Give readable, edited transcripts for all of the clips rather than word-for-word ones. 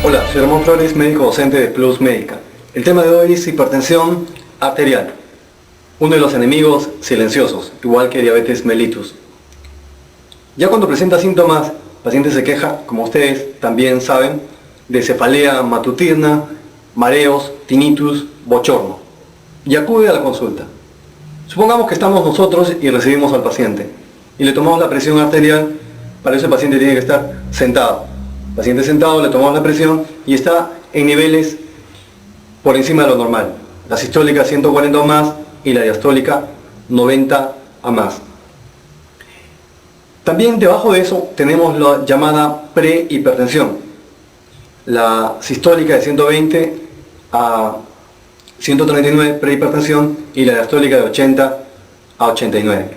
Hola, soy Ramón Flores, médico docente de Plus Médica. El tema de hoy es hipertensión arterial, uno de los enemigos silenciosos, igual que diabetes mellitus. Ya cuando presenta síntomas, el paciente se queja, como ustedes también saben, de cefalea matutina, mareos, tinnitus, bochorno, y acude a la consulta. Supongamos que estamos nosotros y recibimos al paciente, y le tomamos la presión arterial. Para eso el paciente tiene que estar sentado. El paciente sentado, le tomamos la presión y está en niveles por encima de lo normal. La sistólica 140 o más y la diastólica 90 a más. También debajo de eso tenemos la llamada prehipertensión. La sistólica de 120 a 139 prehipertensión y la diastólica de 80 a 89.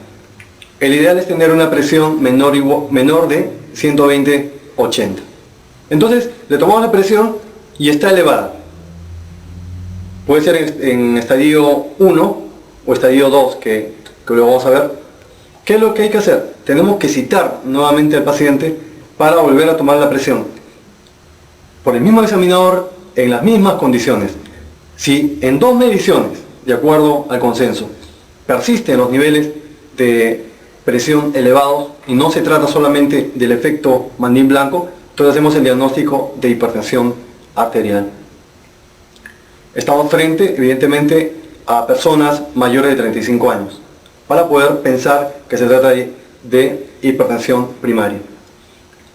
El ideal es tener una presión menor de 120-80. Entonces le tomamos la presión y está elevada. Puede ser en estadio 1 o estadio 2, que lo vamos a ver. ¿Qué es lo que hay que hacer? Tenemos que citar nuevamente al paciente para volver a tomar la presión. Por el mismo examinador, en las mismas condiciones. Si en 2 mediciones, de acuerdo al consenso, persisten los niveles de presión elevados y no se trata solamente del efecto mandín blanco, entonces hacemos el diagnóstico de hipertensión arterial. Estamos frente, evidentemente, a personas mayores de 35 años, para poder pensar que se trata de hipertensión primaria.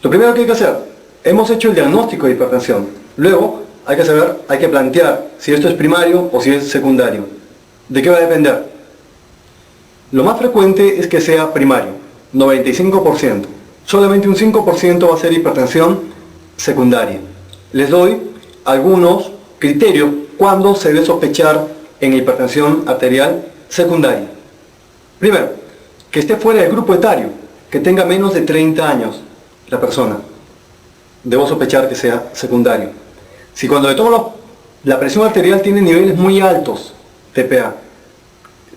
Lo primero que hay que hacer, hemos hecho el diagnóstico de hipertensión, luego hay que plantear si esto es primario o si es secundario. ¿De qué va a depender? Lo más frecuente es que sea primario, 95%. Solamente un 5% va a ser hipertensión secundaria. Les doy algunos criterios cuando se debe sospechar en hipertensión arterial secundaria. Primero, que esté fuera del grupo etario, que tenga menos de 30 años la persona. Debo sospechar que sea secundario. Si cuando le tomo la presión arterial tiene niveles muy altos de PA,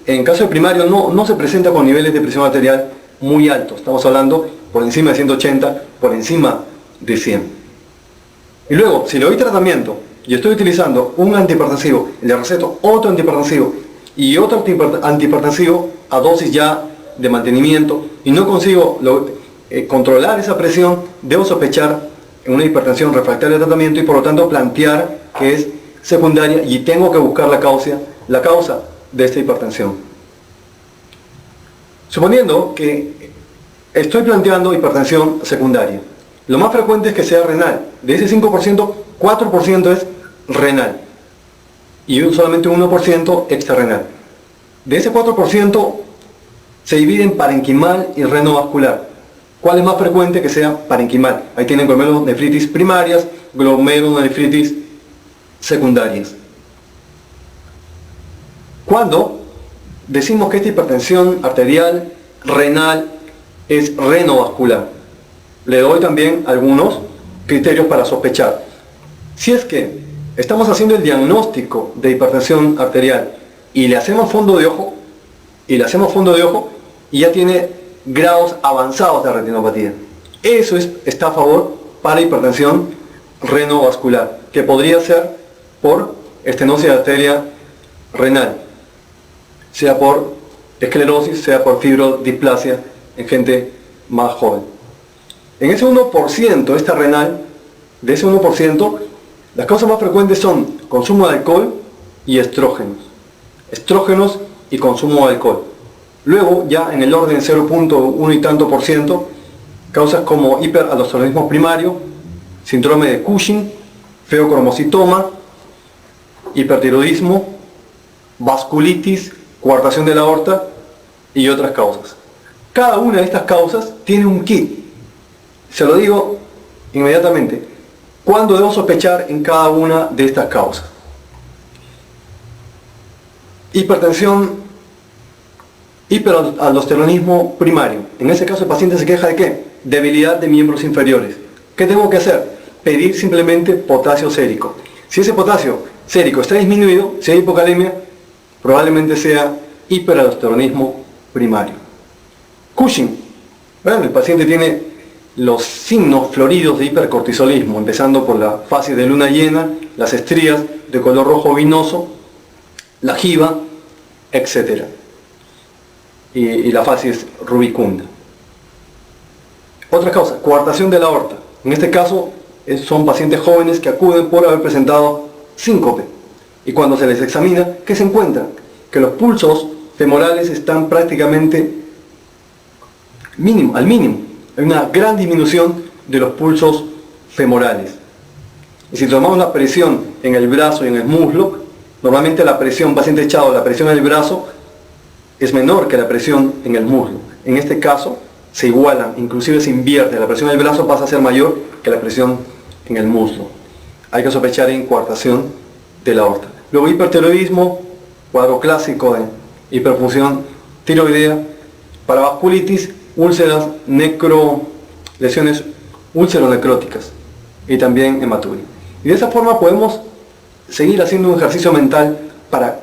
en caso de primario no se presenta con niveles de presión arterial muy altos. Estamos hablando por encima de 180, por encima de 100. Y luego, si le doy tratamiento y estoy utilizando un antihipertensivo, le receto otro antihipertensivo y otro antihipertensivo a dosis ya de mantenimiento y no consigo controlar esa presión, debo sospechar una hipertensión refractaria al tratamiento y por lo tanto plantear que es secundaria y tengo que buscar la causa de esta hipertensión. Suponiendo que estoy planteando hipertensión secundaria, lo más frecuente es que sea renal. De ese 5%, 4% es renal y solamente un 1% extrarrenal. De ese 4% se divide en parenquimal y renovascular. ¿Cuál es más frecuente que sea parenquimal? Ahí tienen glomerulonefritis primarias, glomerulonefritis secundarias. Cuando decimos que esta hipertensión arterial renal es renovascular, le doy también algunos criterios para sospechar. Si es que estamos haciendo el diagnóstico de hipertensión arterial y le hacemos fondo de ojo, y ya tiene grados avanzados de retinopatía, eso está a favor para hipertensión renovascular, que podría ser por estenosis de arteria renal, sea por esclerosis, sea por fibrodisplasia en gente más joven. En ese 1%, esta renal, de ese 1%, las causas más frecuentes son consumo de alcohol y estrógenos. Estrógenos y consumo de alcohol. Luego, ya en el orden 0.1 y tanto por ciento, causas como hiperaldosteronismo primario, síndrome de Cushing, feocromocitoma, hipertiroidismo, vasculitis, coartación de la aorta y otras causas. Cada una de estas causas tiene un kit. Se lo digo inmediatamente. ¿Cuándo debo sospechar en cada una de estas causas? Hipertensión, hiperaldosteronismo primario. En ese caso el paciente se queja de ¿qué? Debilidad de miembros inferiores. ¿Qué tengo que hacer? Pedir simplemente potasio sérico. Si ese potasio sérico está disminuido, si hay hipocalemia, probablemente sea hiperaldosteronismo primario. Cushing. Bueno, el paciente tiene los signos floridos de hipercortisolismo, empezando por la fase de luna llena, las estrías de color rojo vinoso, la jiba, etc. Y la facies rubicunda. Otra causa, coartación de la aorta. En este caso son pacientes jóvenes que acuden por haber presentado síncope. Y cuando se les examina, ¿qué se encuentra? Que los pulsos femorales están prácticamente al mínimo. Hay una gran disminución de los pulsos femorales. Y si tomamos la presión en el brazo y en el muslo, normalmente la presión, paciente echado, la presión en el brazo es menor que la presión en el muslo. En este caso se igualan, inclusive se invierte. La presión en el brazo pasa a ser mayor que la presión en el muslo. Hay que sospechar en coartación de la aorta. Luego hipertiroidismo, cuadro clásico de hiperfunción tiroidea, para vasculitis, úlceras, lesiones úlcero-necróticas y también hematuria. Y de esa forma podemos seguir haciendo un ejercicio mental para,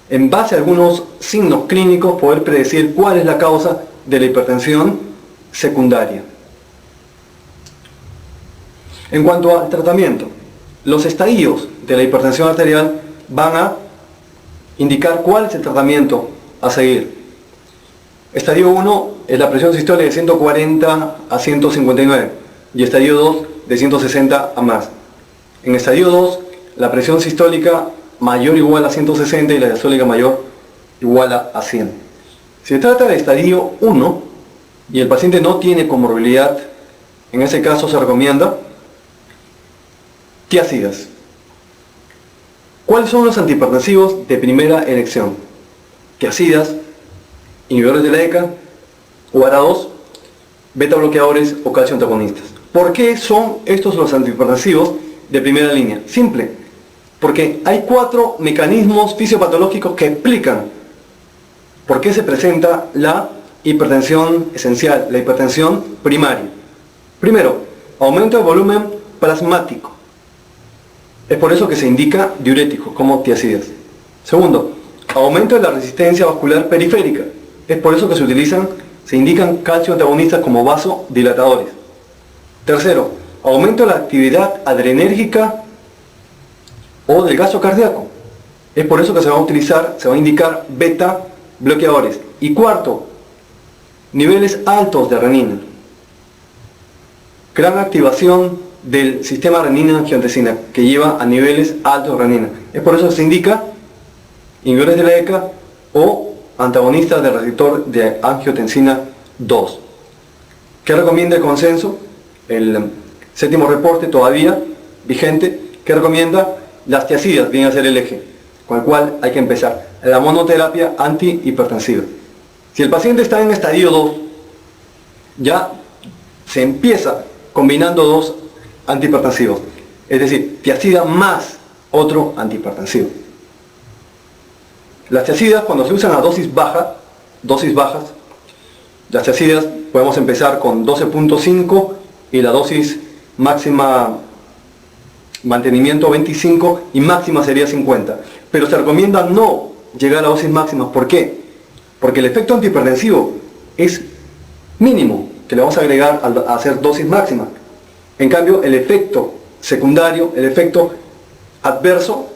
en base a algunos signos clínicos, poder predecir cuál es la causa de la hipertensión secundaria. En cuanto al tratamiento, los estadios de la hipertensión arterial van a indicar cuál es el tratamiento a seguir. Estadio 1 es la presión sistólica de 140 a 159 y estadio 2 de 160 a más. En estadio 2 la presión sistólica mayor o igual a 160 y la diastólica mayor igual a 100. Si se trata de estadio 1 y el paciente no tiene comorbilidad, en ese caso se recomienda tiazidas. ¿Cuáles son los antihipertensivos de primera elección? Tiazidas, inhibidores de la ECA, o ARA2, beta bloqueadores o calcio antagonistas. ¿Por qué son estos los antihipertensivos de primera línea? Simple, porque hay 4 mecanismos fisiopatológicos que explican por qué se presenta la hipertensión esencial, la hipertensión primaria. Primero, aumento del volumen plasmático. Es por eso que se indica diuréticos como tiazidas. Segundo, aumento de la resistencia vascular periférica. Es por eso que se indican calcio antagonistas como vasodilatadores. Tercero, aumento de la actividad adrenérgica o del gasto cardíaco. Es por eso que se va a indicar beta bloqueadores. Y cuarto, niveles altos de renina. Gran activación del sistema renina-angiotensina que lleva a niveles altos de renina. Es por eso que se indica inhibidores de la ECA o antagonistas del receptor de angiotensina 2. ¿Qué recomienda el consenso? El séptimo reporte todavía vigente, que recomienda las tiazidas, viene a ser el eje, con el cual hay que empezar. La monoterapia antihipertensiva. Si el paciente está en estadio 2, ya se empieza combinando 2 antihipertensivos, es decir, tiazida más otro antihipertensivo. Las tiazidas, cuando se usan a dosis bajas, las tiazidas podemos empezar con 12.5 y la dosis máxima mantenimiento 25 y máxima sería 50. Pero se recomienda no llegar a dosis máximas. ¿Por qué? Porque el efecto antihipertensivo es mínimo, que le vamos a agregar al hacer dosis máxima. En cambio, el efecto secundario, el efecto adverso,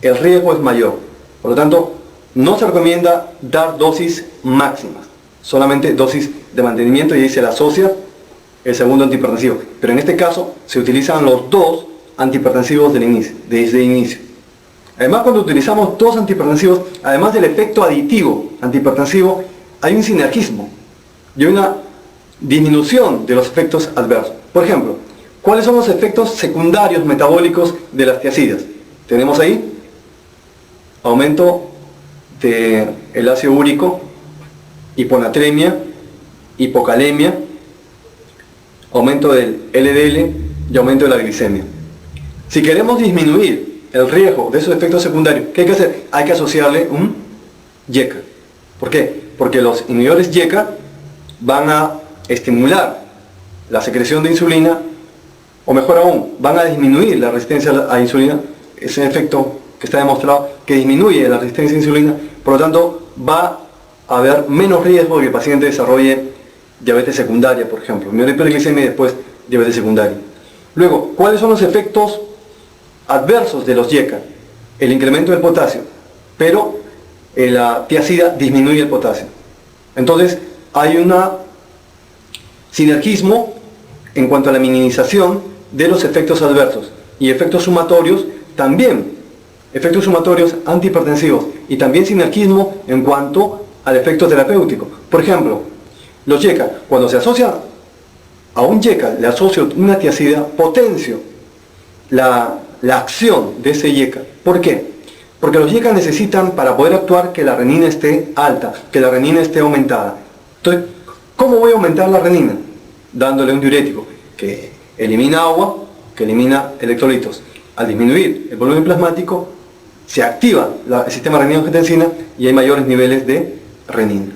el riesgo es mayor. Por lo tanto, no se recomienda dar dosis máximas, solamente dosis de mantenimiento, y ahí se le asocia el segundo antihipertensivo. Pero en este caso se utilizan los 2 antihipertensivos desde el inicio. Además, cuando utilizamos 2 antihipertensivos, además del efecto aditivo antihipertensivo, hay un sinergismo y una disminución de los efectos adversos. Por ejemplo, ¿cuáles son los efectos secundarios metabólicos de las tiazidas? Tenemos ahí aumento del ácido úrico, hiponatremia, hipocalemia, aumento del LDL y aumento de la glicemia. Si queremos disminuir el riesgo de esos efectos secundarios, ¿qué hay que hacer? Hay que asociarle un YECA. ¿Por qué? Porque los inhibidores YECA van a estimular la secreción de insulina, o mejor aún, van a disminuir la resistencia a insulina. Es un efecto que está demostrado que disminuye la resistencia a insulina, por lo tanto va a haber menos riesgo de que el paciente desarrolle diabetes secundaria, por ejemplo. Primero hiperglicemia y después diabetes secundaria. Luego, ¿cuáles son los efectos adversos de los YECA? El incremento del potasio, pero la tiazida disminuye el potasio. Entonces, hay un sinergismo en cuanto a la minimización de los efectos adversos y efectos sumatorios también, efectos sumatorios antihipertensivos y también sinergismo en cuanto al efecto terapéutico. Por ejemplo, los YECA, cuando se asocia a un YECA, le asocio una tiazida, potencio la acción de ese YECA. ¿Por qué? Porque los YECA necesitan, para poder actuar, que la renina esté alta, que la renina esté aumentada. Entonces, ¿cómo voy a aumentar la renina? Dándole un diurético que elimina agua, que elimina electrolitos. Al disminuir el volumen plasmático, se activa el sistema renina-angiotensina y hay mayores niveles de renina.